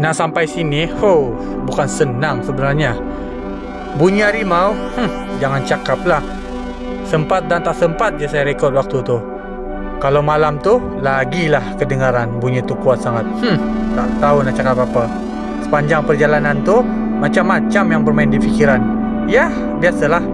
Nak sampai sini, bukan senang sebenarnya. Bunyi harimau, jangan cakap lah. Sempat dan tak sempat je saya rekod waktu tu. Kalau malam tu, lagilah kedengaran bunyi tu kuat sangat. Tak tahu nak cakap apa. Sepanjang perjalanan tu, macam-macam yang bermain di fikiran. Ya, biasalah.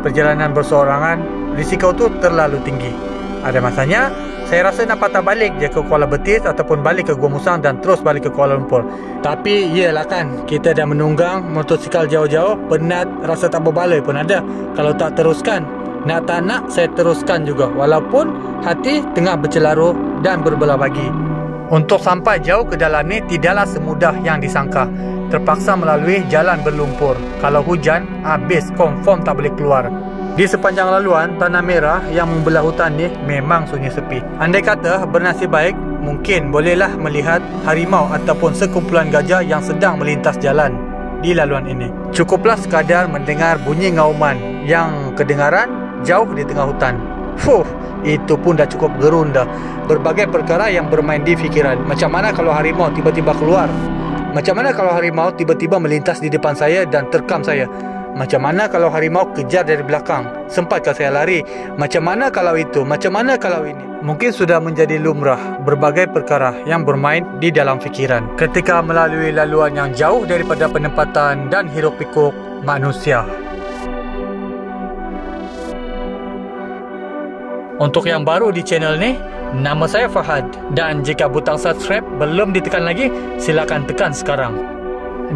Perjalanan berseorangan, risiko tu terlalu tinggi. Ada masanya, saya rasa nak patah balik je ke Kuala Betis ataupun balik ke Gua Musang dan terus balik ke Kuala Lumpur. Tapi iyalah kan, kita dah menunggang motosikal jauh-jauh, penat, rasa tak berbaloi pun ada. Kalau tak teruskan, nak tak nak saya teruskan juga, walaupun hati tengah bercelaru dan berbelah bagi. Untuk sampai jauh ke dalam ni tidaklah semudah yang disangka. Terpaksa melalui jalan berlumpur. Kalau hujan, habis confirm tak boleh keluar. Di sepanjang laluan tanah merah yang membelah hutan ni memang sunyi sepi. Andai kata bernasib baik, mungkin bolehlah melihat harimau ataupun sekumpulan gajah yang sedang melintas jalan di laluan ini. Cukuplah sekadar mendengar bunyi ngauman yang kedengaran jauh di tengah hutan. Itu pun dah cukup gerun dah. Berbagai perkara yang bermain di fikiran. Macam mana kalau harimau tiba-tiba keluar? Macam mana kalau harimau tiba-tiba melintas di depan saya dan terkam saya? Macam mana kalau harimau kejar dari belakang? Sempatkah saya lari? Macam mana kalau itu? Macam mana kalau ini? Mungkin sudah menjadi lumrah berbagai perkara yang bermain di dalam fikiran ketika melalui laluan yang jauh daripada penempatan dan hiruk-pikuk manusia. Untuk yang baru di channel ni, nama saya Fahad. Dan jika butang subscribe belum ditekan lagi, silakan tekan sekarang.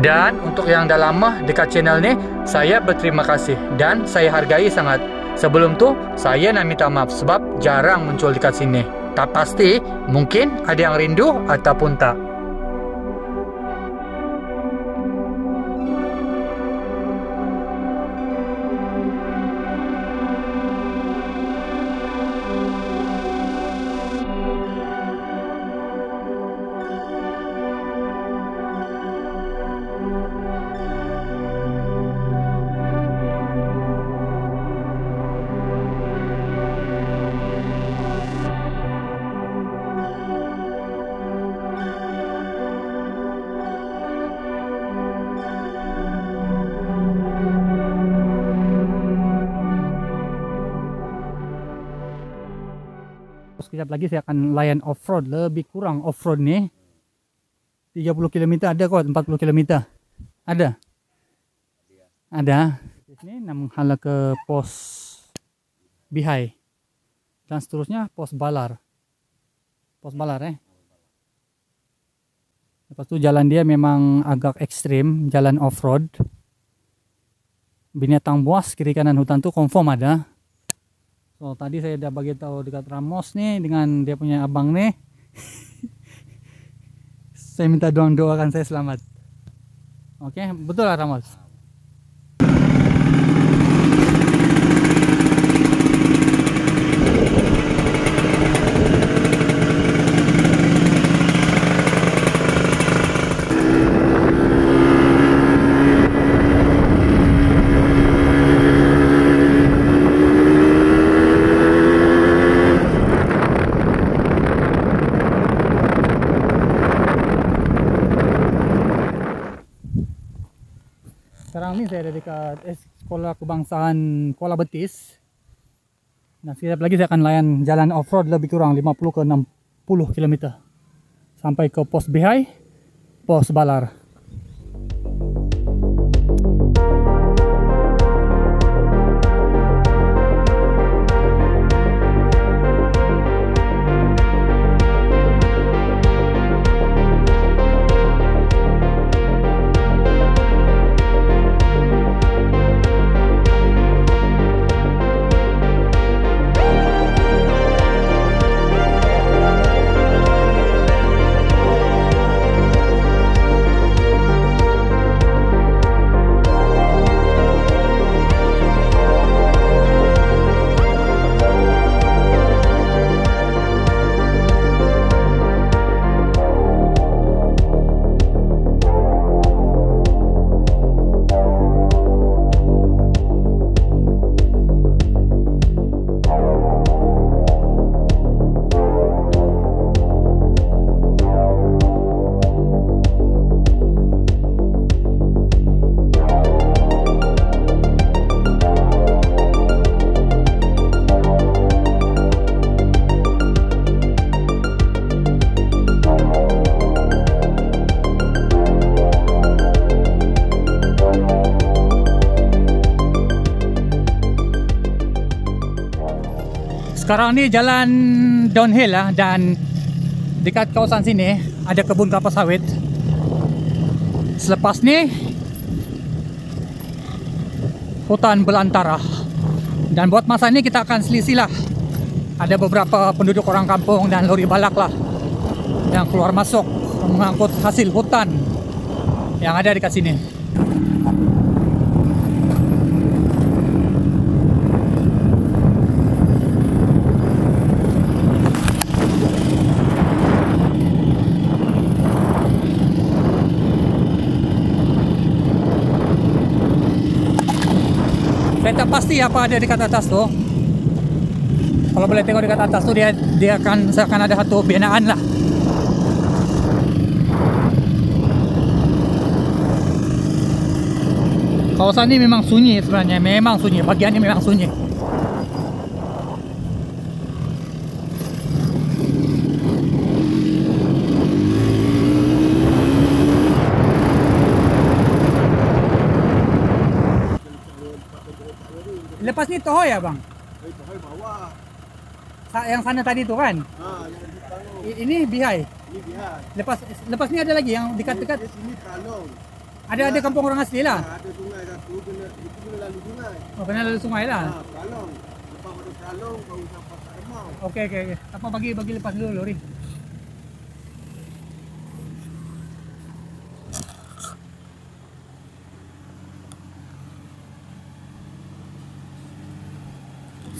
Dan untuk yang dah lama dekat channel ni, saya berterima kasih dan saya hargai sangat. Sebelum tu, saya nak minta maaf sebab jarang muncul dekat sini. Tak pasti, mungkin ada yang rindu ataupun tak. Sekejap lagi saya akan layan off-road, lebih kurang off-road ni 30 km ada kot, 40 km ada. Ini nak menghala ke pos Bihai dan seterusnya pos Balar. Lepas tu jalan dia memang agak ekstrim, jalan off-road. Binatang buas kiri kanan hutan tu confirm ada. So tadi saya dah bagi tahu dekat Ramos nih dengan dia punya abang nih. Saya minta doakan saya selamat. Oke, betul lah Ramos. Sekarang ni saya ada dekat Sekolah Kebangsaan Kuala Betis. Dan sekejap lagi saya akan layan jalan off-road lebih kurang 50 ke 60 km sampai ke pos Bihai, pos Balar. Sekarang ni jalan downhill lah, dan dekat kawasan sini ada kebun kelapa sawit. Selepas ni hutan belantara. Dan buat masa ni kita akan selisih lah. Ada beberapa penduduk orang kampung dan lori balak lah yang keluar masuk mengangkut hasil hutan yang ada dekat sini. Saya tak pasti apa ada dekat atas tu. Kalau boleh tengok dekat atas tu, dia akan ada satu binaan lah. Kawasan ni memang sunyi sebenarnya, memang sunyi. Bagian ni memang sunyi. Lepas ni Tohoi ya bang? Tohoi bawah. Yang sana tadi tu kan? Yang di Kalong. Ini Bihai. Ini Bihai. Lepas ni ada lagi yang dekat-dekat. Di sini Kalong. Ada kampung orang asli lah. Ada sungai satu, itu kena lalu sungai. Oh, kena lalu sungai lah. Kalong. Lepas ada Kalong baru sampai Pasar Remau. Okey. Apa bagi lepas dulu lori.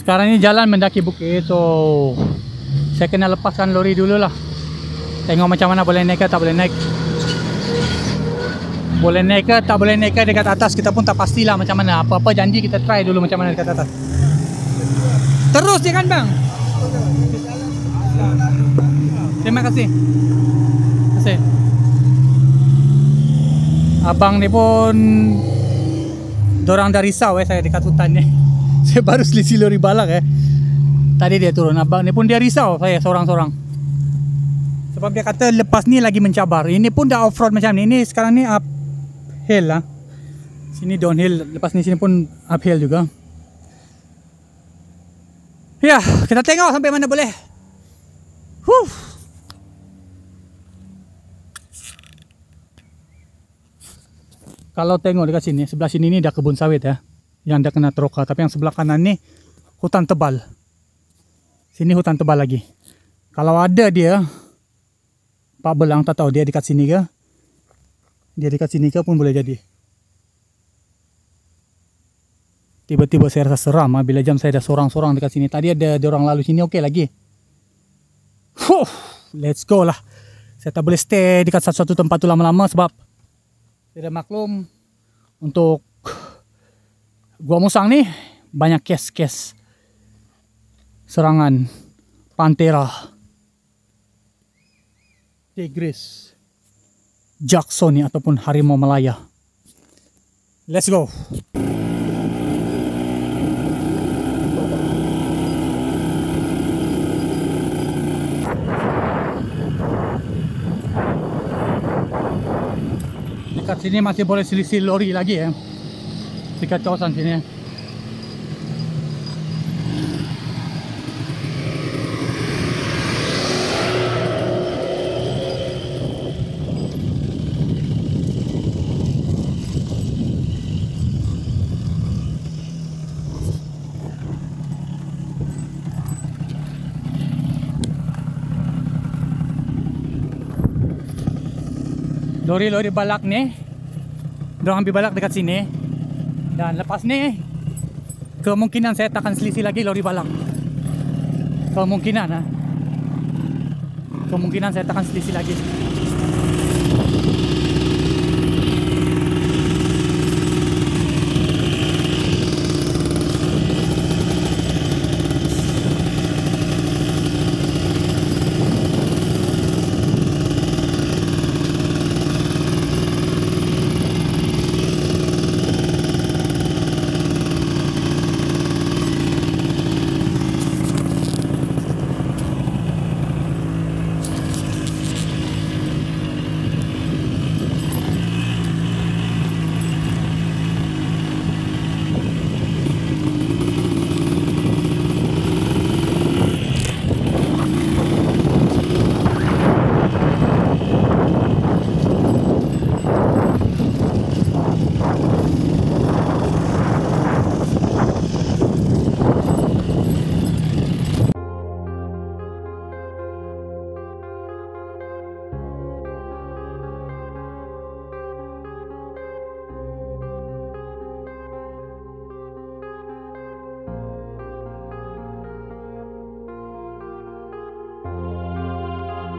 Sekarang ni jalan mendaki bukit, so saya kena lepaskan lori dulu lah. Tengok macam mana boleh naik ke tak boleh naik. Boleh naik ke tak boleh naik ke dekat atas, kita pun tak pastilah macam mana. Apa-apa janji kita try dulu macam mana dekat atas. Terus je kan bang? Terima kasih. Terima kasih. Abang ni pun dorang dah risau saya dekat hutan ni. Saya baru selisih lori balak Tadi dia turun. Abang ni pun dia risau saya seorang-seorang. Sebab dia kata lepas ni lagi mencabar. Ini pun dah off-road macam ni. Ini sekarang ni uphill lah. Sini downhill. Lepas ni sini pun uphill juga. Ya, kita tengok sampai mana boleh. Kalau tengok dekat sini, sebelah sini ni dah kebun sawit yang dah kena teroka. Tapi yang sebelah kanan ni hutan tebal. Sini hutan tebal lagi. Kalau ada dia Pak Belang, tak tahu dia dekat sini ke. Dia dekat sini ke pun boleh jadi. Tiba-tiba saya rasa seram bila jam saya dah sorang-sorang dekat sini. Tadi ada orang lalu sini, okey lagi. Let's go lah. Saya tak boleh stay dekat satu tempat tu lama-lama sebab saya dah maklum untuk Gua Musang ni banyak kes-kes serangan pantera, tigris, jaksoni ataupun harimau Malaya. Let's go. Dekat sini masih boleh selisih lori lagi ya. Dekat kawasan sini. Lori-lori balak nih, dorang ambil balak dekat sini. Dan lepas nih, kemungkinan saya takkan selisih lagi lori balak. Kemungkinan saya takkan selisih lagi.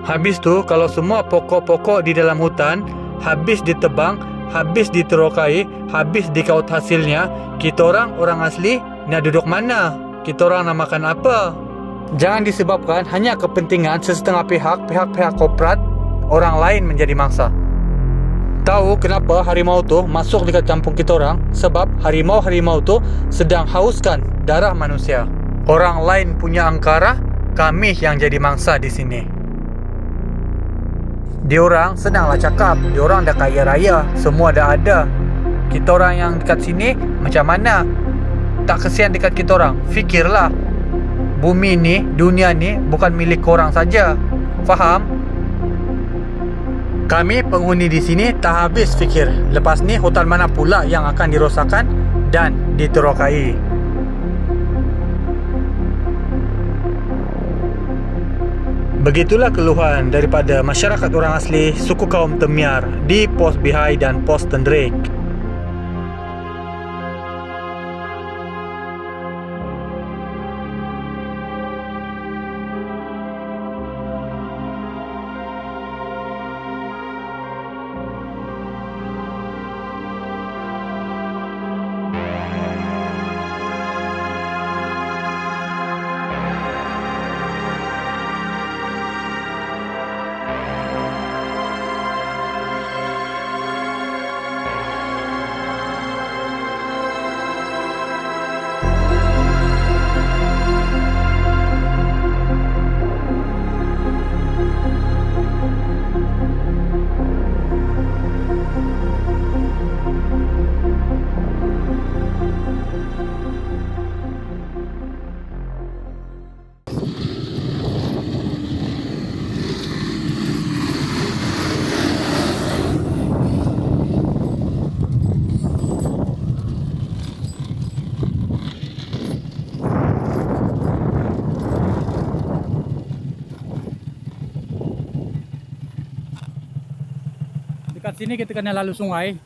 Habis tu, kalau semua pokok-pokok di dalam hutan habis ditebang, habis diterokai, habis dikaut hasilnya, kita orang asli nak duduk mana? Kita orang nak makan apa? Jangan disebabkan hanya kepentingan sesetengah pihak korporat orang lain menjadi mangsa. Tahu kenapa harimau tu masuk dekat kampung kita orang? Sebab harimau-harimau tu sedang hauskan darah manusia. Orang lain punya angkara, kami yang jadi mangsa di sini. Diorang senanglah cakap, diorang dah kaya raya, semua dah ada. Kita orang yang dekat sini macam mana? Tak kesian dekat kita orang? Fikirlah, bumi ni, dunia ni bukan milik korang saja. Faham? Kami penghuni di sini tak habis fikir, lepas ni hutan mana pula yang akan dirosakkan dan diterokai. Begitulah keluhan daripada masyarakat orang asli suku kaum Temiar di Pos Bihai dan Pos Tendrik. Dekat sini kita kena lalu sungai.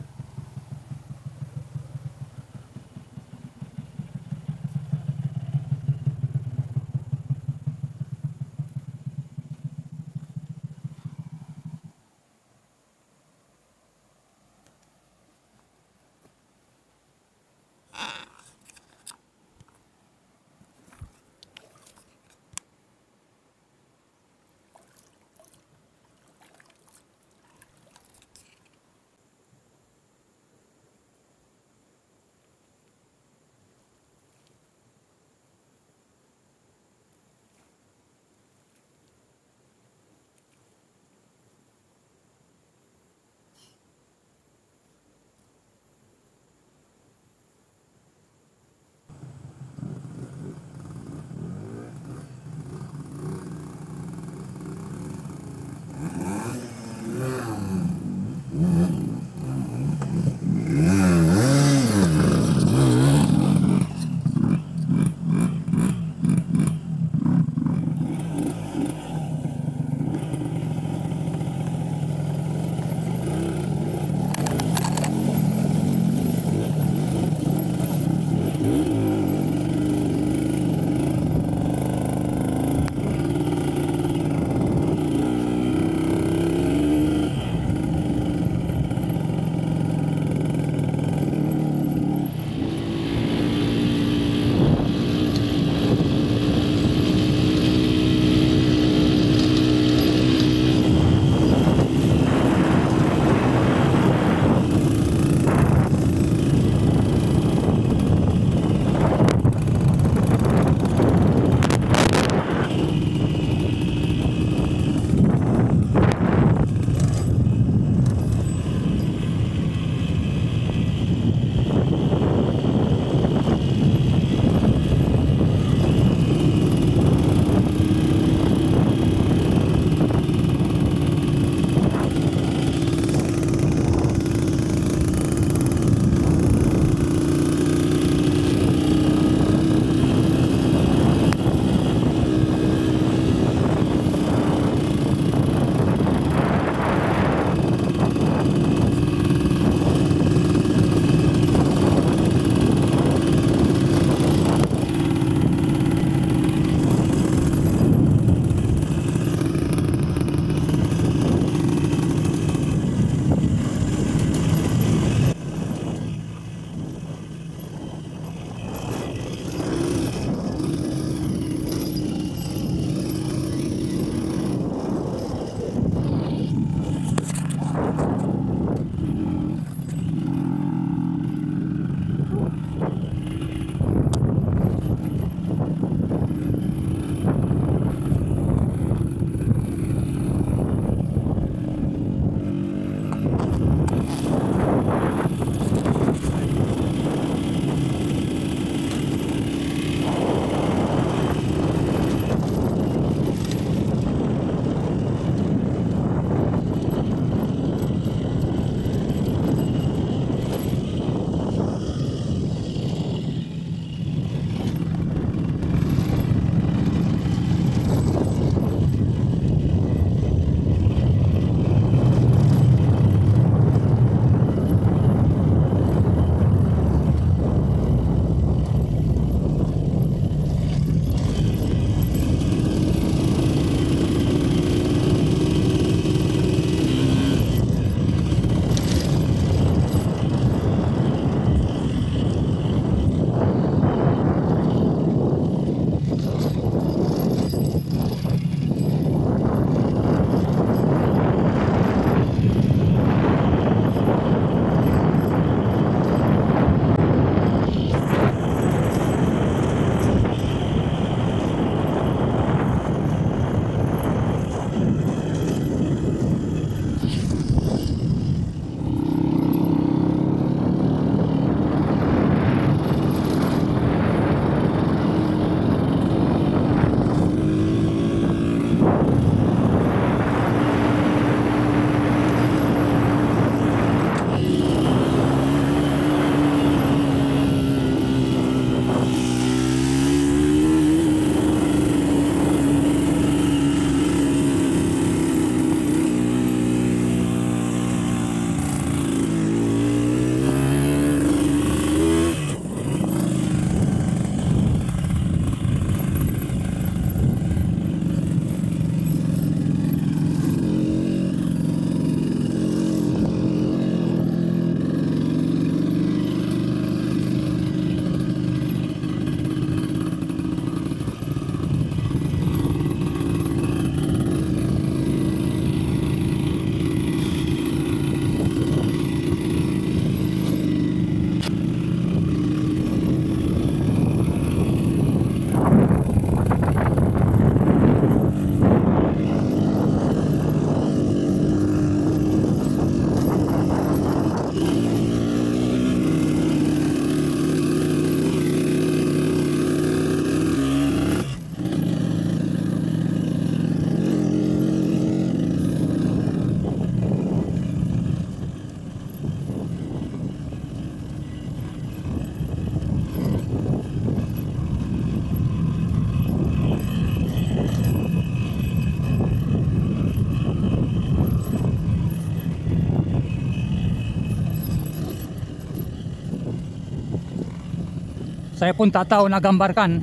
Saya pun tak tahu nak gambarkan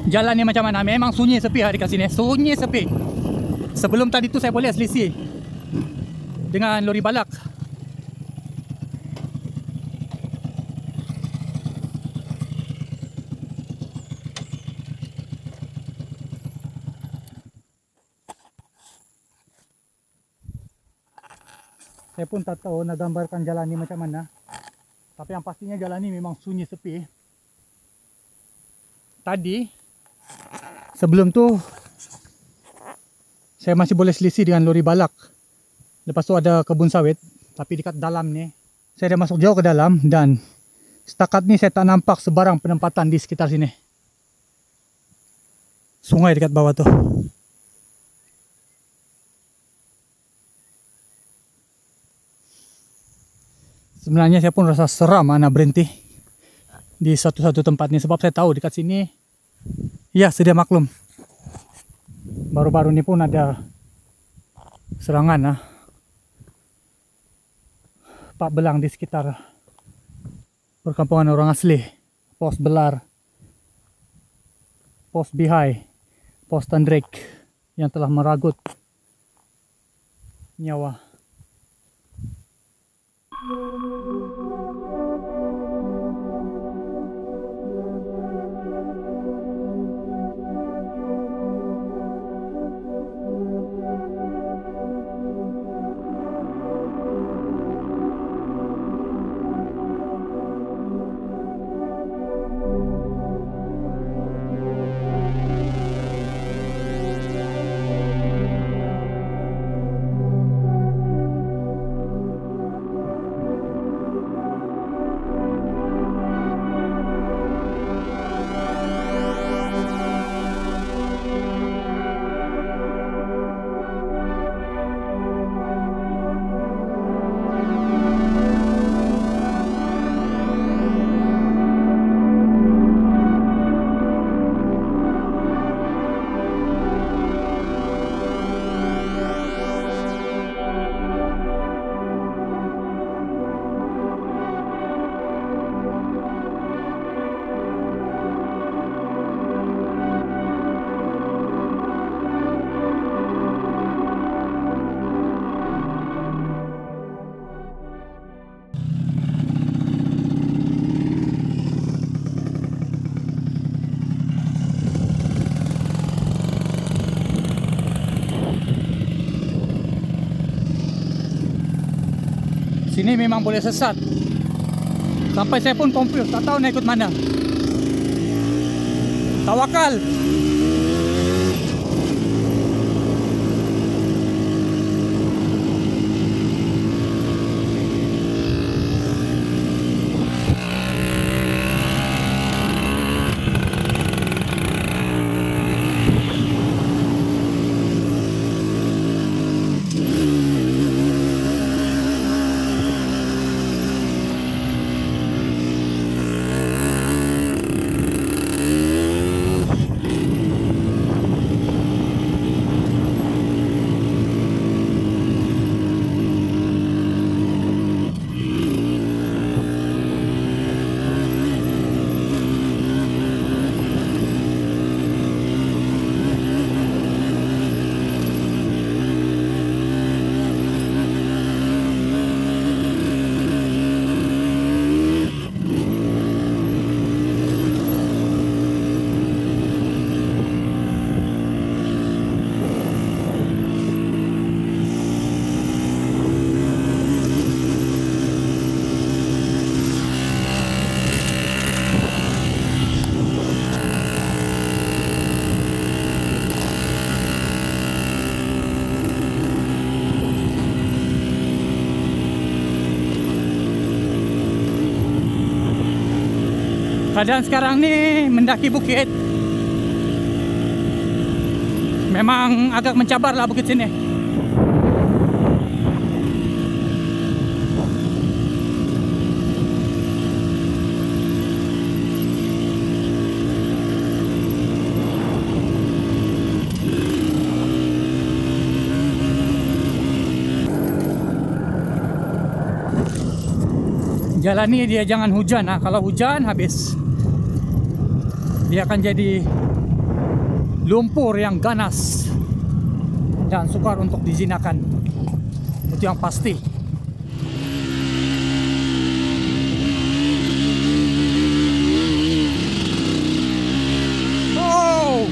jalan ni macam mana. Memang sunyi sepi hari kat sini. Sunyi sepi. Sebelum tadi tu saya boleh selisih dengan lori balak. Saya pun tak tahu nak gambarkan jalan ni macam mana. Tapi yang pastinya jalan ni memang sunyi sepi. Tadi sebelum tu saya masih boleh selisih dengan lori balak. Lepas tu ada kebun sawit. Tapi dekat dalam ni saya dah masuk jauh ke dalam. Dan setakat ni saya tak nampak sebarang penempatan di sekitar sini. Sungai dekat bawah tu. Sebenarnya saya pun rasa seram nak berhenti di satu-satu tempat ni. Sebab saya tahu dekat sini, ya sedia maklum, baru-baru ni pun ada serangan Pak Belang di sekitar perkampungan orang asli. Pos Belar, Pos Bihai, Pos Tandrik yang telah meragut nyawa. Sini memang boleh sesat. Sampai saya pun confused, tak tahu nak ikut mana. Tawakal. Keadaan sekarang ni mendaki bukit memang agak mencabar lah bukit sini. Jalan ni dia jangan hujan, kalau hujan habis. dia akan jadi lumpur yang ganas dan sukar untuk dijinakan. Itu yang pasti. Oh,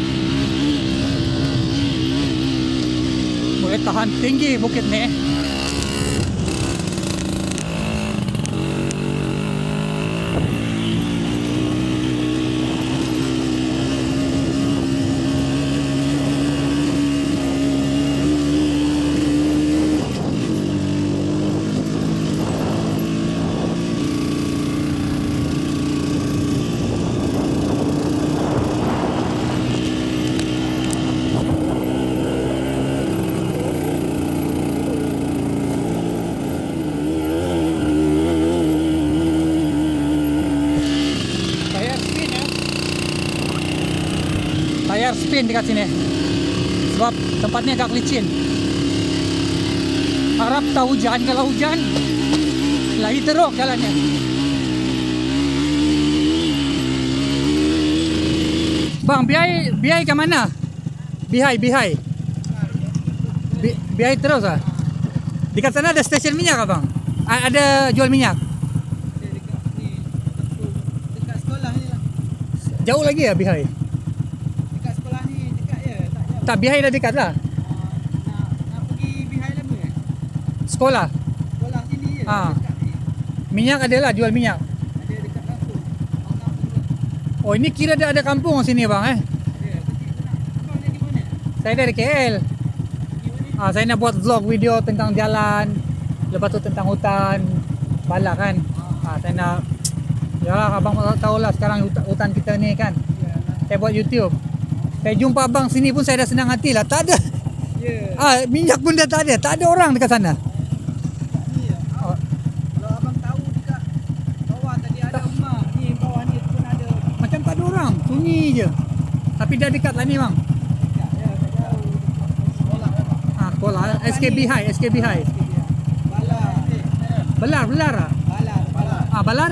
boleh tahan tinggi bukit ni. Tayar spin dekat sini sebab tempatnya agak licin. Harap tak hujan. Kalau hujan lagi teruk jalannya. Bang, biai ke mana? Bihai terus ah. Dekat sana ada stesen minyak ah, bang? Ada jual minyak? Dekat sekolah ni lah. Jauh lagi ya Bihai? Dekat sekolah ni dekat je, tak jauh. Tak, Bihai dah dekat lah. Nak pergi Bihai lama eh? Sekolah? Sekolah sini je, Ah. dekat ni. Minyak ada lah, jual minyak. Ada dekat kampung. Kampung. Oh, ini kira ada kampung sini bang eh? Ada. Abang dari mana? Saya dari KL. Saya nak buat vlog video tentang jalan, lepas tu tentang hutan Balak kan. Saya nak, ya abang tahu lah sekarang hutan kita ni kan. Saya buat YouTube. Saya jumpa abang sini pun saya dah senang hati lah. Tak ada. Ya. Minyak pun dah tak ada orang dekat sana. Ni ya. Kalau abang tahu dekat bawah tadi ada rumah. Ni bawah ni pun ada. Macam tak ada orang, sunyi je. Tapi dah dekat lah ni bang. Dekat ya, tak jauh. Sekolah. Sekolah SKB High. Balar. Belar ah. Balar. Balar?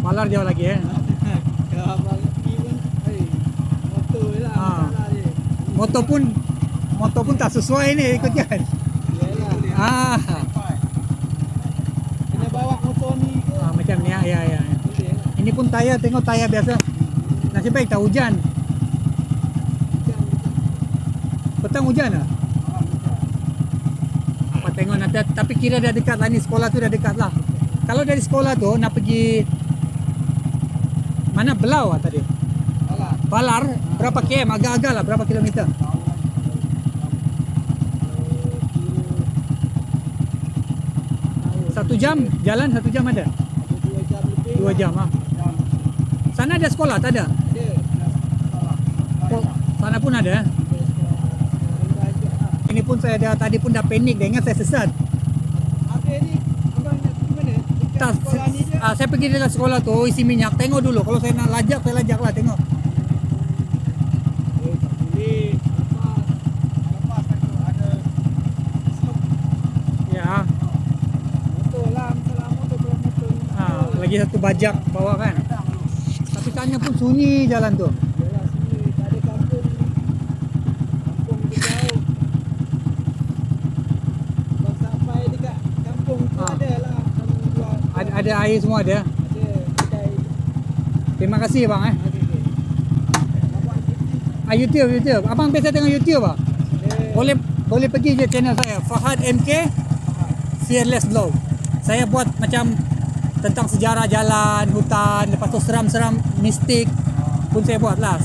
Balar jauh lagi eh. Kalau abang pergi pun, motor je lah. Masalah dia. Motor pun tak sesuai ni ikut jalan. Yalah. Kena bawa motor ni ke? Macam ni ya. Boleh lah. Ini pun tayar, tengok tayar biasa. Nasib baik tak hujan. Petang hujan lah. Apa tengok nanti, tapi kira dah dekat lah ni, sekolah tu dah dekat lah. Kalau dari sekolah tu nak pergi mana, Belau lah tadi? Balar, berapa km? Agak-agak lah, berapa kilometer? Satu jam jalan, 1 jam ada? 2 jam lebih. 2 jam ah. Sana ada sekolah tak ada? Ada. Oh, sana pun ada. Ini pun saya dah tadi pun dah panik, dah ingat saya sesat. Habis ni, abang nak pergi mana? Dekat Tak, sekolah ni je? saya pergi dekat sekolah tu isi minyak, tengok dulu. Kalau saya nak lajak, saya lajak lah, tengok. Tak boleh. Lepas tu ada slope. Ya, Motor lah, masalah motor kalau motor ni. lagi satu bajak bawah kan. Tapi sana pun sunyi jalan tu. Yalah sini, tak ada kampung ni. Kampung tu jauh. Abang sampai dekat kampung tu ada lah. Abang jual. Ada air semua ada. Ada kedai. Terima kasih bang eh. Okey. Abang YouTube. Abang biasa tengok YouTube ah? ada. Boleh pergi je channel saya, Fahad MK Fearless Vlog. Saya buat macam tentang sejarah jalan, hutan, lepas tu seram-seram mistik pun saya buat lah.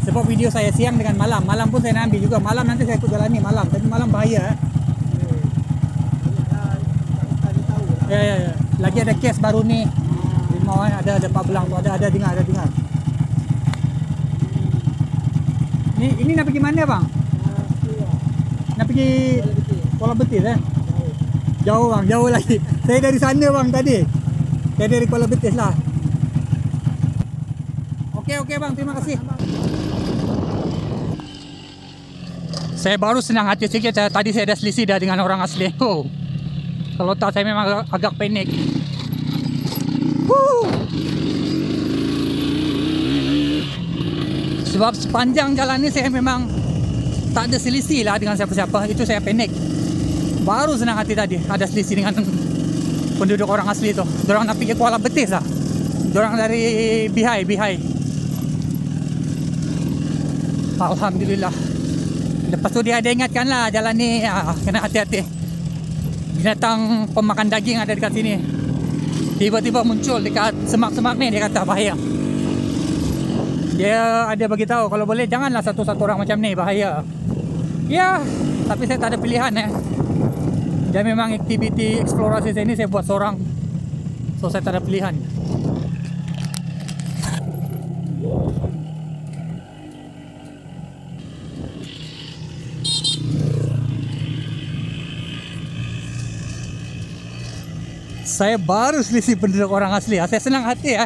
Sebab video saya siang dengan malam. Malam pun saya nak ambil juga. Malam nanti saya ikut jalan ni malam. Tapi malam bahaya eh. Ya. Lagi ada kes baru ni. Rimau eh, ada Pak Belang tu, ada dengar. Ini nak pergi mana bang? Nak pergi Kuala Betis eh? Jauh bang, jauh lagi. Saya dari sana bang tadi. Saya dari Kuala Betis lah. Okey bang, terima kasih. Saya baru senang hati sikit. Tadi saya dah selisih dah dengan orang asli. Kalau tak saya memang agak panik. Sebab sepanjang jalan ni saya memang tak ada selisih lah dengan siapa-siapa. Itu saya panik. Baru senang hati tadi ada selisih dengan penduduk orang asli tu. Diorang nak pergi Kuala Betis lah. Diorang dari Bihai. Alhamdulillah. Lepas tu dia ada ingatkan lah, jalan ni kena hati-hati. Binatang pemakan daging ada dekat sini. Tiba-tiba muncul dekat semak-semak ni, dia kata bahaya. Dia ada bagi tahu kalau boleh janganlah satu-satu orang macam ni, bahaya. Ya, tapi saya tak ada pilihan Dan memang aktiviti eksplorasi saya ni saya buat seorang. So saya tak ada pilihan. Saya baru selisih penduduk orang asli. Saya senang hati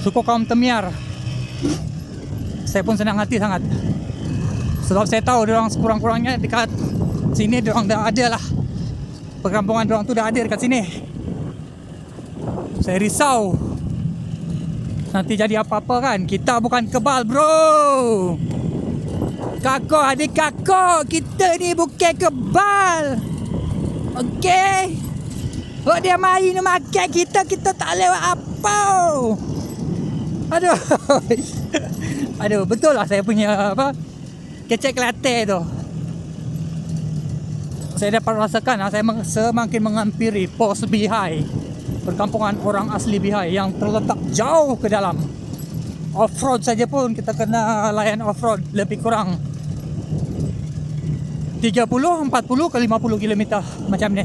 suku kaum Temiar. Saya pun senang hati sangat. Sebab saya tahu diorang sekurang-kurangnya dekat sini diorang dah ada lah. Perkampungan diorang tu dah ada dekat sini. Saya risau nanti jadi apa-apa kan. Kita bukan kebal bro. Kakak, adik kakak, kita ni bukan kebal. Okey. Oh dia main makan kita tak lewat apa. Aduh. Aduh, betul lah saya punya kecek Kelantan tu. Saya dapat rasakan saya semakin menghampiri pos Bihai, perkampungan orang asli Bihai yang terletak jauh ke dalam. Off-road saja pun kita kena layan off-road lebih kurang 30, 40 ke 50 km macam ni.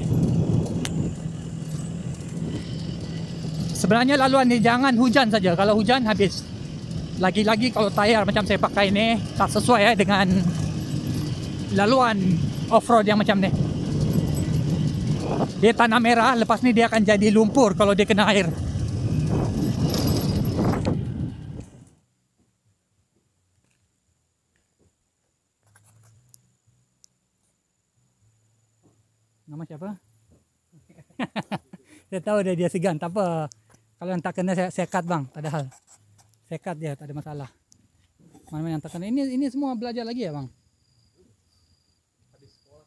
Sebenarnya laluan ni jangan hujan saja. Kalau hujan habis. Lagi-lagi kalau tayar macam saya pakai ni tak sesuai dengan laluan off-road yang macam ni. Dia tanah merah, lepas ni dia akan jadi lumpur kalau dia kena air. Nama siapa? Saya tahu dia segan, tak apa. Kalau yang tak kena saya cut bang, tak ada hal. Saya cut dia, tak ada masalah. Mana yang tak kena. Ini semua belajar lagi ya bang?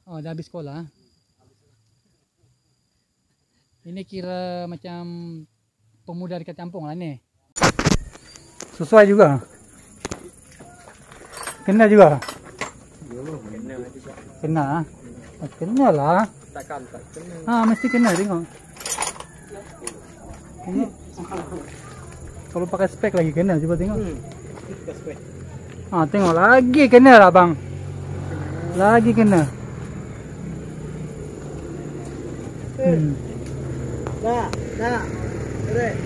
Oh, dah habis sekolah. Ini kira macam pemuda dekat kampung lah ni. Sesuai juga. Kena juga. Kena. Kena lah. Takkan tak kena. Mesti kena tengok. Tengok. Kalau pakai spek lagi kena, cuba tengok. Tengok lagi kena lah bang. Lagi kena. Dah. Correct.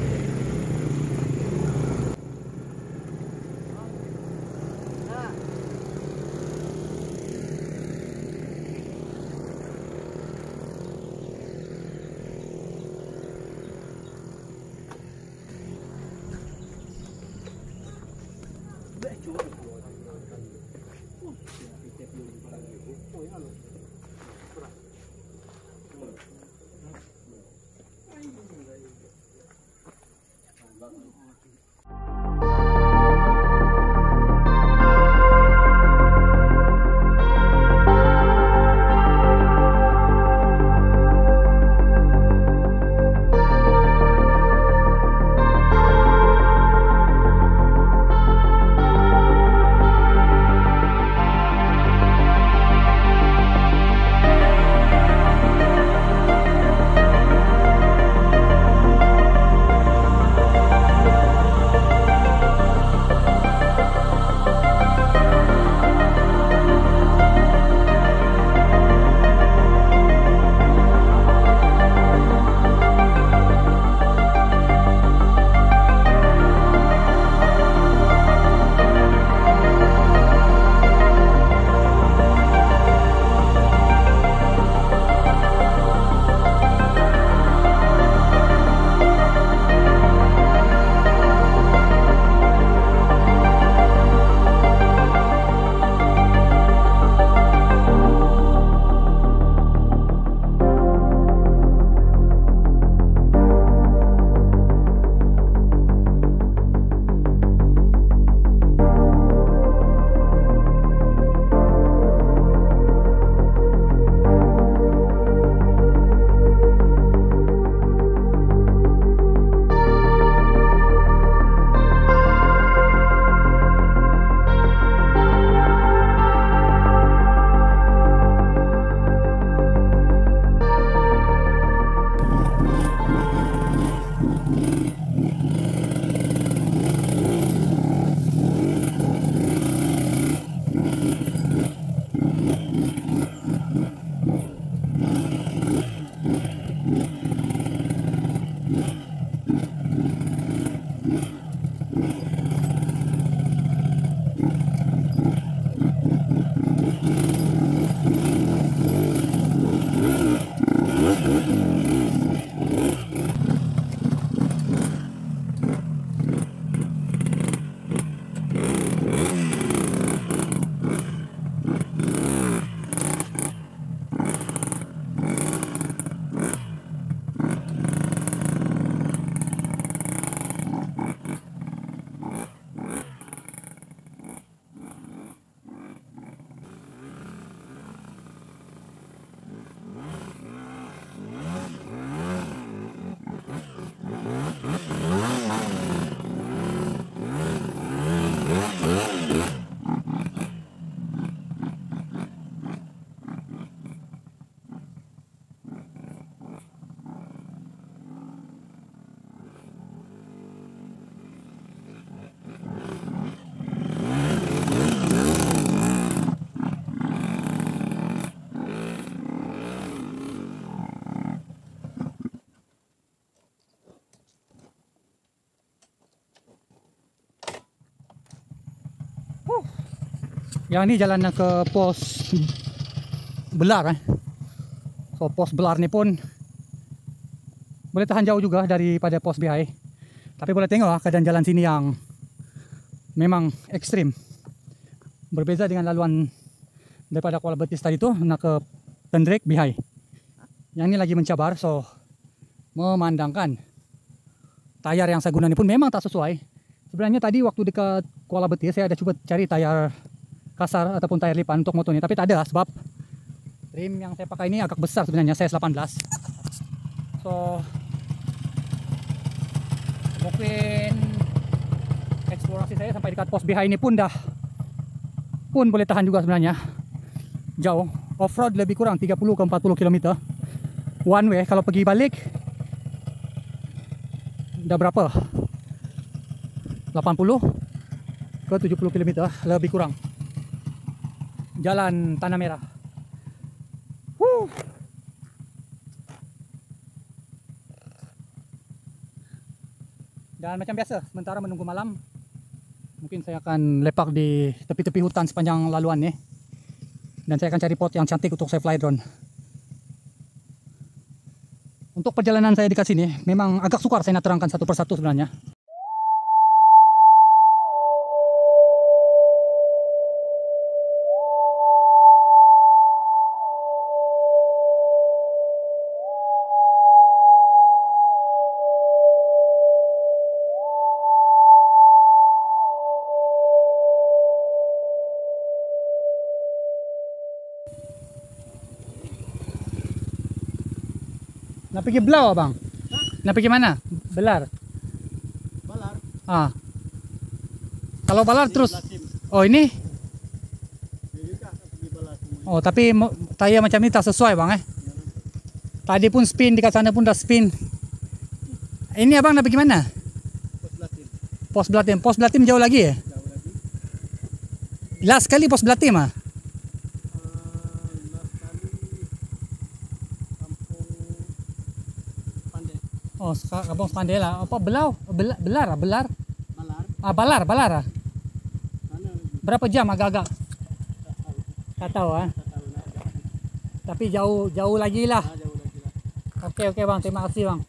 Yang ni jalan ke pos Belar So pos Belar ni pun boleh tahan jauh juga daripada pos Bihai. Tapi boleh tengok keadaan jalan sini yang memang ekstrim. Berbeza dengan laluan daripada Kuala Betis tadi tu nak ke Pendrek Bihai. Yang ni lagi mencabar, so memandangkan tayar yang saya guna ni pun memang tak sesuai. Sebenarnya tadi waktu dekat Kuala Betis saya ada cuba cari tayar kasar ataupun tayar lipan untuk motor ni, tapi tak ada sebab rim yang saya pakai ini agak besar sebenarnya, size 18. So mungkin eksplorasi saya sampai dekat pos Bihai ini pun boleh tahan juga sebenarnya. Jauh, off-road lebih kurang 30 ke 40 km. One way, kalau pergi balik dah berapa? 80 ke 70 km lebih kurang. Jalan Tanah Merah. Dan macam biasa, sementara menunggu malam, mungkin saya akan lepak di tepi-tepi hutan sepanjang laluan ni. Dan saya akan cari pot yang cantik untuk saya fly drone. Untuk perjalanan saya dekat sini, memang agak sukar saya nak terangkan satu persatu sebenarnya. Nak pergi Belau abang? Nak pergi mana? Belar? Balar. Ah. Kalau Balar terus. Oh ini? Oh tapi tayar macam ni tak sesuai bang Tadi pun spin dekat sana pun dah spin. Ini abang nak pergi mana? Pos Blatim. Pos Blatim jauh lagi Last kali pos Blatim Oh, Kampung Sepandai lah. Apa Belau? Belar. Balar. Balar. Berapa jam agak-agak? Tak tahu Tapi jauh lagi lah. Okey bang, terima kasih bang.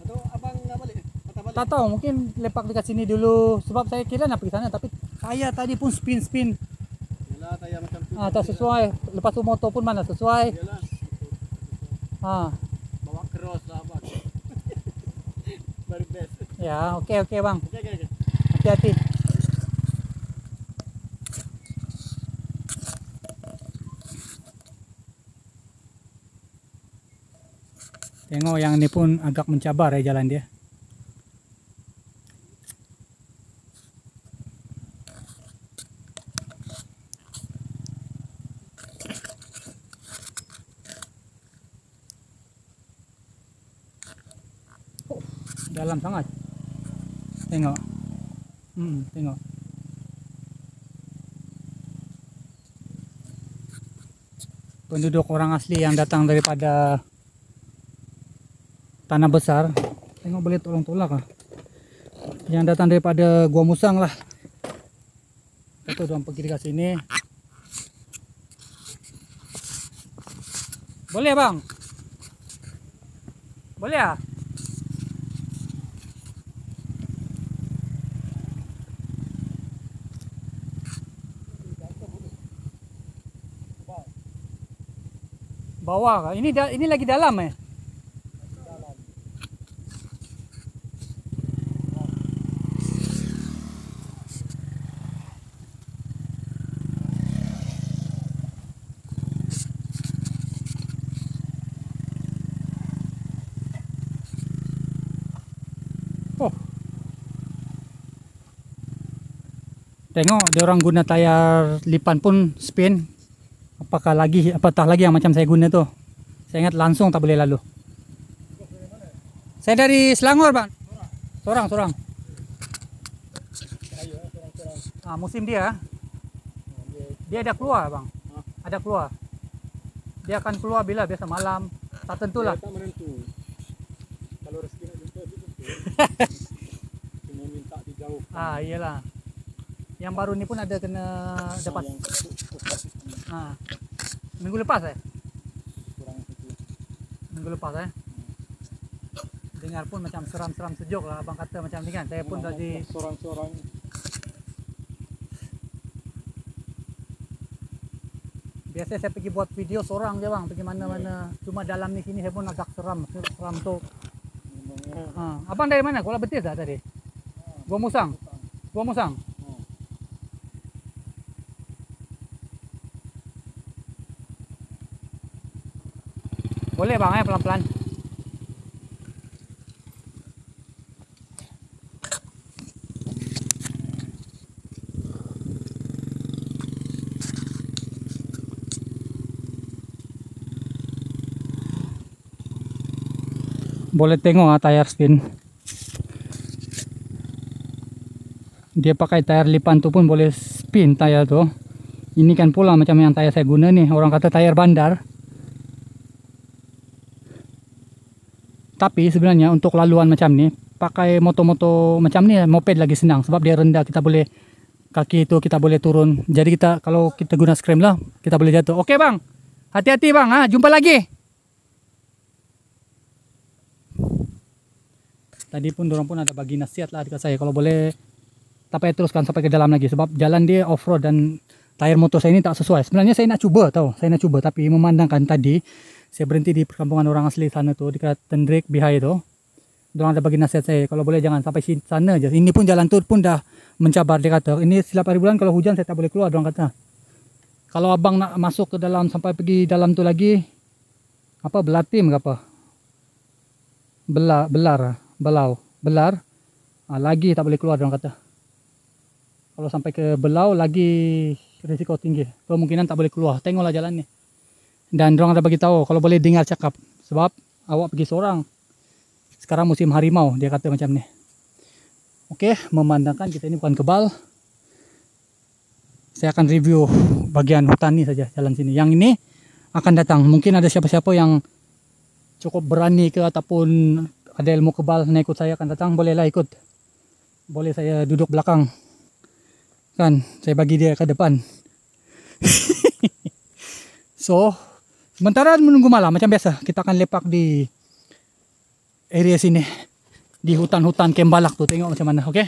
Atau abang nak balik? Tak tahu, mungkin lepak dekat sini dulu sebab saya kira nak pergi sana tapi tayar tadi pun spin. Yalah, tayar macam tu. Tak sesuai. Lepas tu motor pun mana sesuai. Yalah. Bawa cross lah abang. Baru best. Ya, okey bang. Okey. Hati-hati. Tengok yang ni pun agak mencabar jalan dia. Dalam sangat. Tengok. Tengok. Penduduk orang asli yang datang daripada Tanah Besar. Tengok boleh tolong-tolak Yang datang daripada Gua Musang lah. Itu diorang pergi dekat sini. Boleh bang? Boleh ah? Bawah ini lagi dalam Oh. Tengok dia orang guna tayar lipan pun spin. Apatah lagi yang macam saya guna tu. Saya ingat langsung tak boleh lalu. Saya dari Selangor bang. Sorang. Musim dia ada keluar bang. Ada keluar. Dia akan keluar bila biasa malam. Tak tentulah. Tak menentu. Kalau rezeki nak jumpa. Cuma minta dijauh. Iyalah. Yang baru ini pun ada kena dapat. Minggu lepas Minggu lepas dengar pun macam seram-seram sejuk lah abang kata macam ni kan. Saya pun tadi Sorang-sorang. biasa saya pergi buat video seorang je bang, pergi mana-mana. Cuma dalam ni sini saya pun agak seram tu. Abang dari mana? Kuala Betis dah tadi? Gua Musang. Boleh bang pelan-pelan. Boleh tengok tayar spin. Dia pakai tayar lipan tu pun boleh spin tayar tu. Ini kan pula macam yang tayar saya guna nih. Orang kata tayar bandar. Tapi sebenarnya untuk laluan macam ni, pakai moto-moto macam ni, moped lagi senang. Sebab dia rendah, kita boleh kaki itu kita boleh turun. Jadi kita kalau kita guna scram lah, kita boleh jatuh. Oke bang, hati-hati bang. Jumpa lagi. Tadi pun dorang pun ada bagi nasihat lah dekat saya, kalau boleh tak payah teruskan sampai ke dalam lagi, sebab jalan dia off road dan tayar motor saya ini tak sesuai. Sebenarnya saya nak cuba tapi memandangkan tadi saya berhenti di perkampungan orang asli sana tu dekat Tendrik Bihai tu. Dorang ada bagi nasihat saya, kalau boleh jangan sampai sana je. Ini pun jalan tu pun dah mencabar, dia kata. Ini silap hari bulan kalau hujan saya tak boleh keluar, dorang kata. Kalau abang nak masuk ke dalam sampai pergi dalam tu lagi, apa Belatim ke apa? Belar. Lagi tak boleh keluar, orang kata. Kalau sampai ke Belau lagi risiko tinggi, kemungkinan tak boleh keluar. Tengoklah jalan ni. Dan orang ada bagi tahu kalau boleh dengar cakap, sebab awak pergi seorang. Sekarang musim harimau, dia kata macam ni. Oke, memandangkan kita ini bukan kebal, saya akan review bagian hutan ni saja, jalan sini. Yang ini akan datang. Mungkin ada siapa-siapa yang cukup berani ke ataupun ada ilmu kebal nak ikut saya akan datang, bolehlah ikut. Boleh saya duduk belakang. Kan, saya bagi dia ke depan. So, sementara menunggu malam macam biasa, kita akan lepak di area sini. Di hutan-hutan Kembalak tu, tengok macam mana, oke?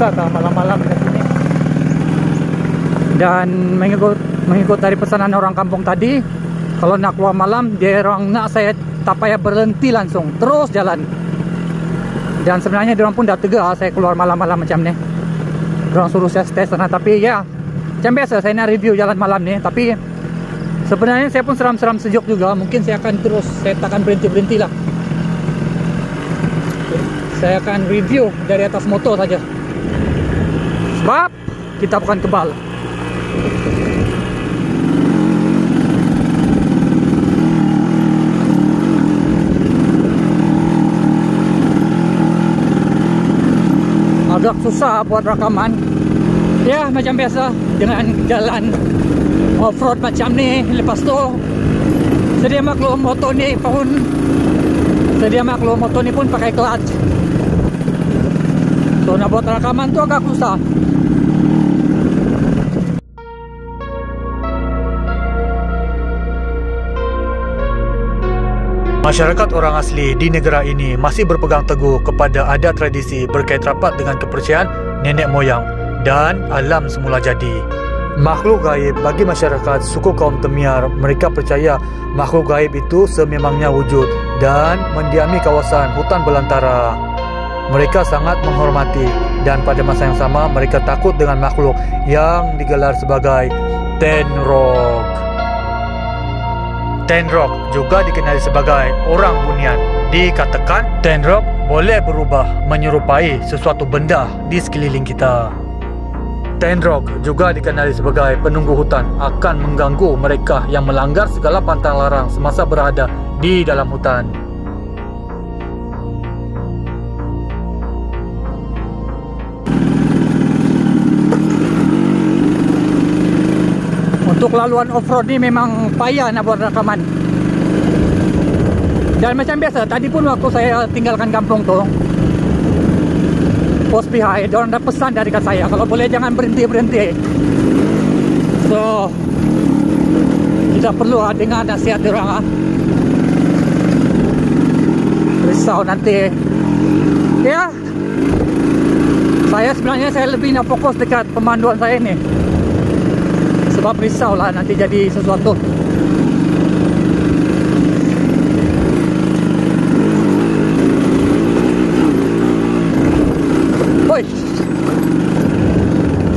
Malam-malam di sini. Dan mengikut dari pesanan orang kampung tadi, Kalau nak keluar malam, dia orang nak saya tak payah berhenti, langsung terus jalan. Dan sebenarnya dia orang pun dah tegar saya keluar malam-malam macam ni. Dia orang suruh saya stay sana, tapi ya macam biasa saya nak review jalan malam ni. Tapi sebenarnya saya pun seram-seram sejuk juga. Mungkin saya akan terus, saya takkan berhenti-berhenti lah. Saya akan review dari atas motor saja, sebab kita bukan kebal. Agak susah buat rakaman. Ya macam biasa dengan jalan off-road macam ni. Lepas tu sedia maklum motor ni pun pakai clutch. So nak buat rakaman tu agak susah. Masyarakat orang asli di negara ini masih berpegang teguh kepada adat tradisi berkait rapat dengan kepercayaan nenek moyang dan alam semula jadi. Makhluk gaib bagi masyarakat suku kaum Temiar, mereka percaya makhluk gaib itu sememangnya wujud dan mendiami kawasan hutan belantara. Mereka sangat menghormati dan pada masa yang sama mereka takut dengan makhluk yang digelar sebagai Tenrog. Tenrog juga dikenali sebagai orang bunian. Dikatakan Tenrog boleh berubah menyerupai sesuatu benda di sekeliling kita. Tenrog juga dikenali sebagai penunggu hutan, akan mengganggu mereka yang melanggar segala pantang larang semasa berada di dalam hutan. Untuk laluan off-road ni memang payah nak buat rakaman. Dan macam biasa, tadi pun waktu saya tinggalkan kampung tu, pos pihak diorang dah pesan dari kat saya, kalau boleh jangan berhenti-berhenti. So kita perlu dengar nasihat diorang. Risau nanti. Ya, saya lebih nak fokus dekat pemanduan saya ni, sebab risau lah nanti jadi sesuatu. Woi,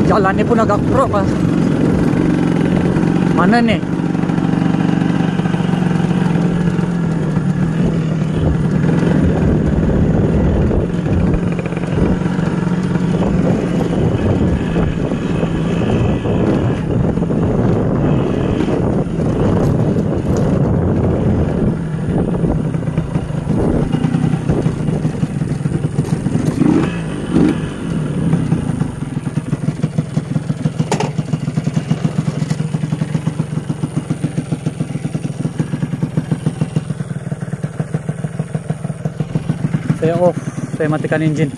jalan ni pun agak kerok lah. Mana ni? Saya off, saya matikan enjin.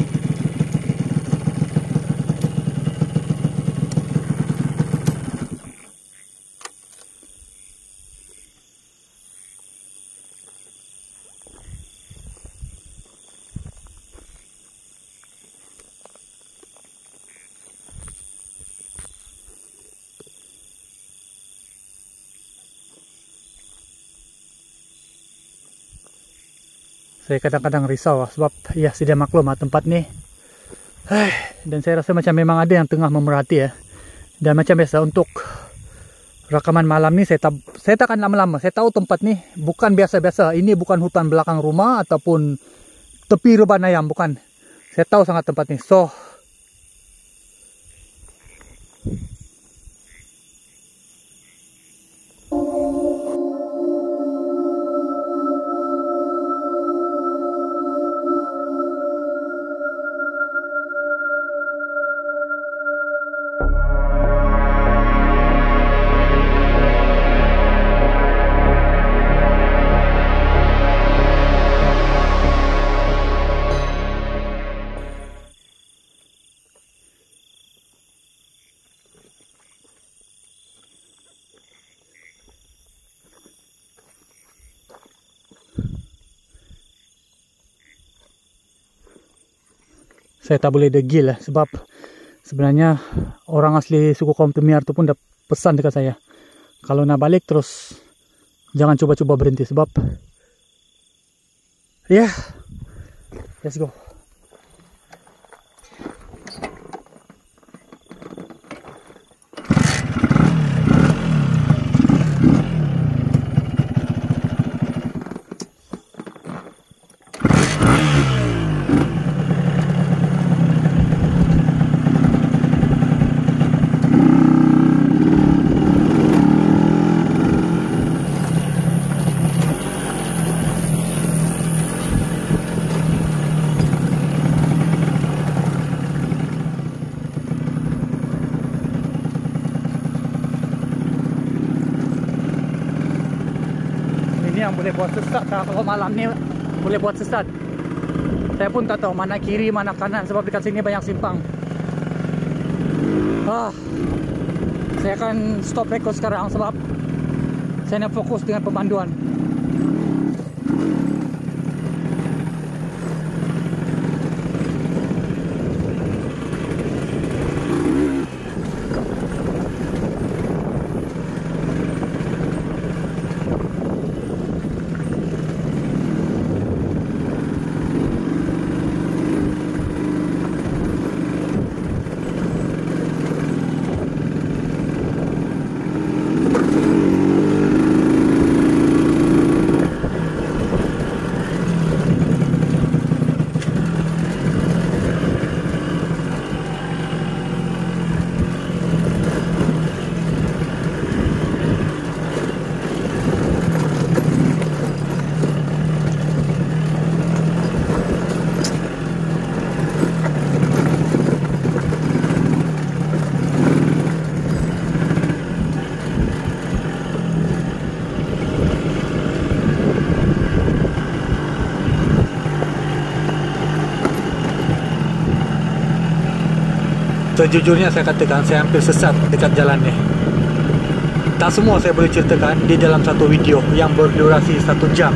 Saya kadang-kadang risau sebab ya sudah maklum tempat ni. Dan saya rasa macam memang ada yang tengah memerhati ya. Dan macam biasa untuk rakaman malam ni saya takkan lama-lama. Saya tahu tempat ni bukan biasa-biasa. Ini bukan hutan belakang rumah ataupun tepi reban ayam, bukan. Saya tahu sangat tempat ni. So saya tak boleh degil lah, sebab sebenarnya orang asli suku kaum Temiar tu pun dah pesan dekat saya, kalau nak balik terus Jangan coba-coba berhenti sebab ya, let's go. Yang boleh buat sesat lah. Kalau malam ni boleh buat sesat. Saya pun tak tahu mana kiri mana kanan sebab dekat sini banyak simpang. Saya akan stop record sekarang sebab saya nak fokus dengan pemanduan. Sejujurnya saya katakan saya hampir sesat dekat jalan ni. Tak semua saya boleh ceritakan di dalam satu video yang berdurasi 1 jam.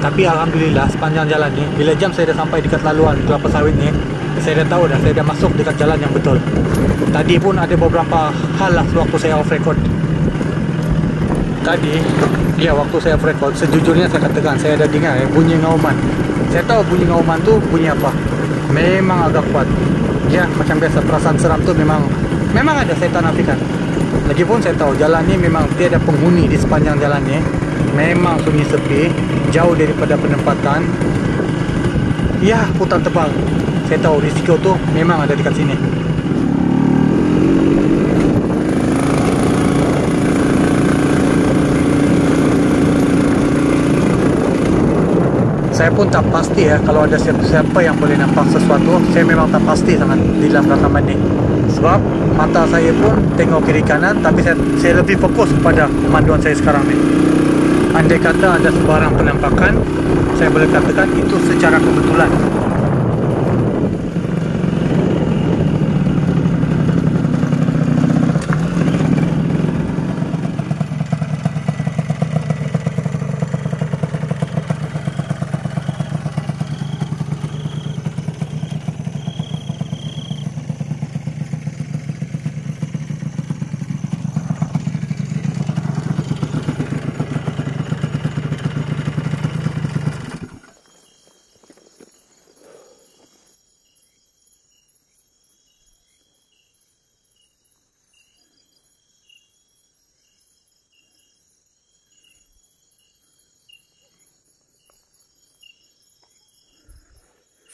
Tapi Alhamdulillah sepanjang jalan ni, bila jam saya dah sampai dekat laluan kelapa sawit ni, saya dah tahu dah saya dah masuk dekat jalan yang betul. Tadi pun ada beberapa hal lah waktu saya off record. Tadi, ya waktu saya off record, sejujurnya saya katakan saya ada dengar bunyi ngauman. Saya tahu bunyi ngauman tu bunyi apa. Memang agak kuat. Ya, macam biasa perasaan seram tu memang ada, saya tak nafikan. Lagipun saya tahu jalan ni memang tiada penghuni di sepanjang jalan ni. Memang sunyi sepi, jauh daripada penempatan. Ya, hutan tebal. Saya tahu risiko tu memang ada dekat sini. Saya pun tak pasti ya kalau ada siapa yang boleh nampak sesuatu. Saya memang tak pasti sangat di dalam rakaman ni. Sebab mata saya pun tengok kiri kanan, tapi saya lebih fokus kepada pemanduan saya sekarang ni. Andai kata ada sebarang penampakan, saya boleh katakan itu secara kebetulan.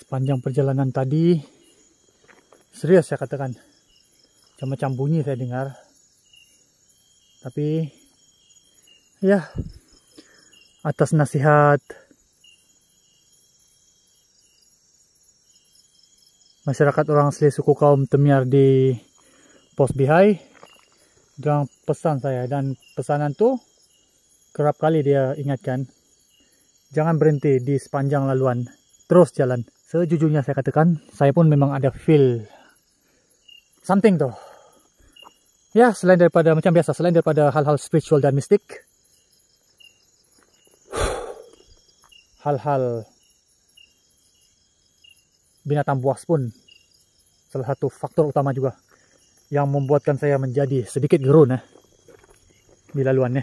Sepanjang perjalanan tadi, serius saya katakan, macam-macam bunyi saya dengar. Tapi ya, atas nasihat masyarakat orang asli suku kaum Temiar di Pos Bihai, dia pesan saya, dan pesanan tu kerap kali dia ingatkan, jangan berhenti di sepanjang laluan, terus jalan. Sejujurnya saya katakan, saya pun memang ada feel something tuh. Ya, selain daripada macam biasa, selain daripada hal-hal spiritual dan mistik, hal-hal binatang buas pun salah satu faktor utama juga yang membuatkan saya menjadi sedikit gerun di laluan.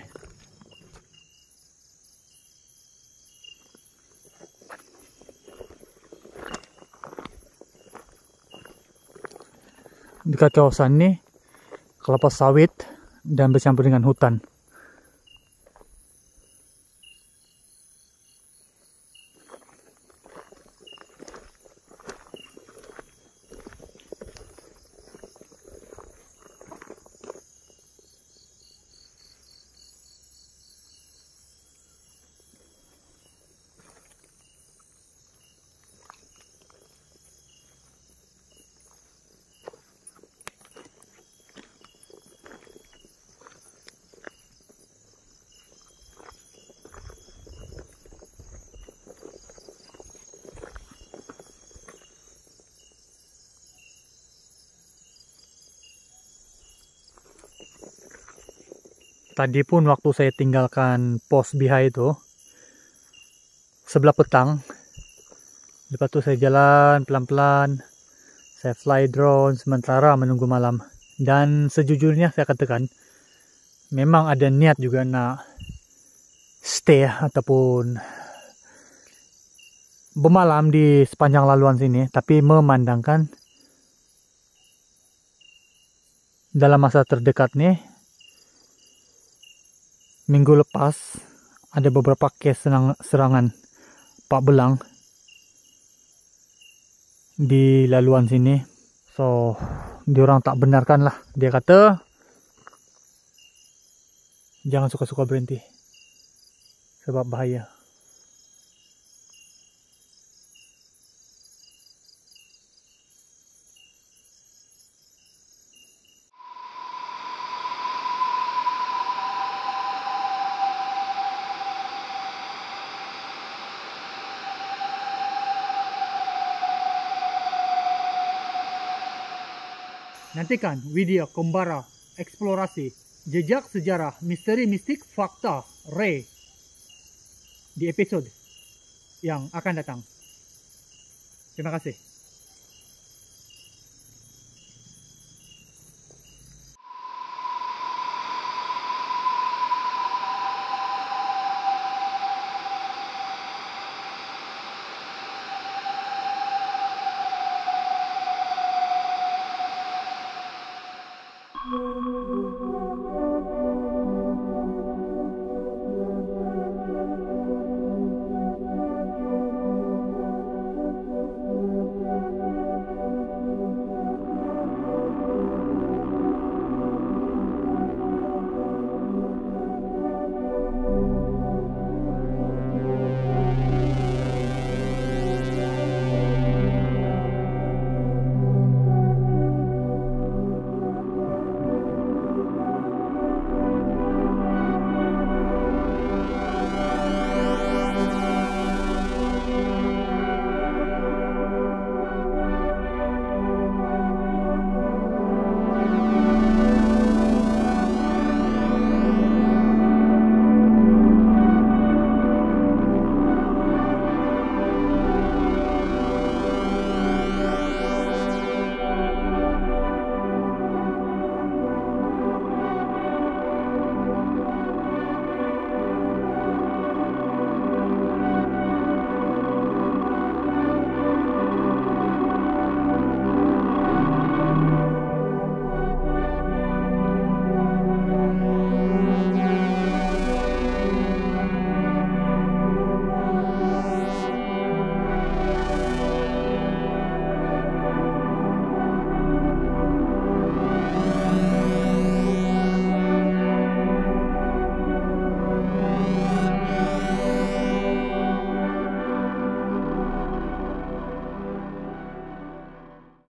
dekat kawasan ini kelapa sawit dan bercampur dengan hutan. Tadi pun waktu saya tinggalkan pos Biha itu sebelah petang, lepas itu saya jalan pelan-pelan, saya fly drone sementara menunggu malam. Dan sejujurnya saya katakan memang ada niat juga nak stay ataupun bermalam di sepanjang laluan sini, tapi memandangkan dalam masa terdekat nih, minggu lepas ada beberapa case serangan pak belang di laluan sini. So diorang tak benarkan lah. Dia kata jangan suka-suka berhenti sebab bahaya. Nantikan video Kombara eksplorasi jejak sejarah misteri mistik fakta Ray di episode yang akan datang. Terima kasih.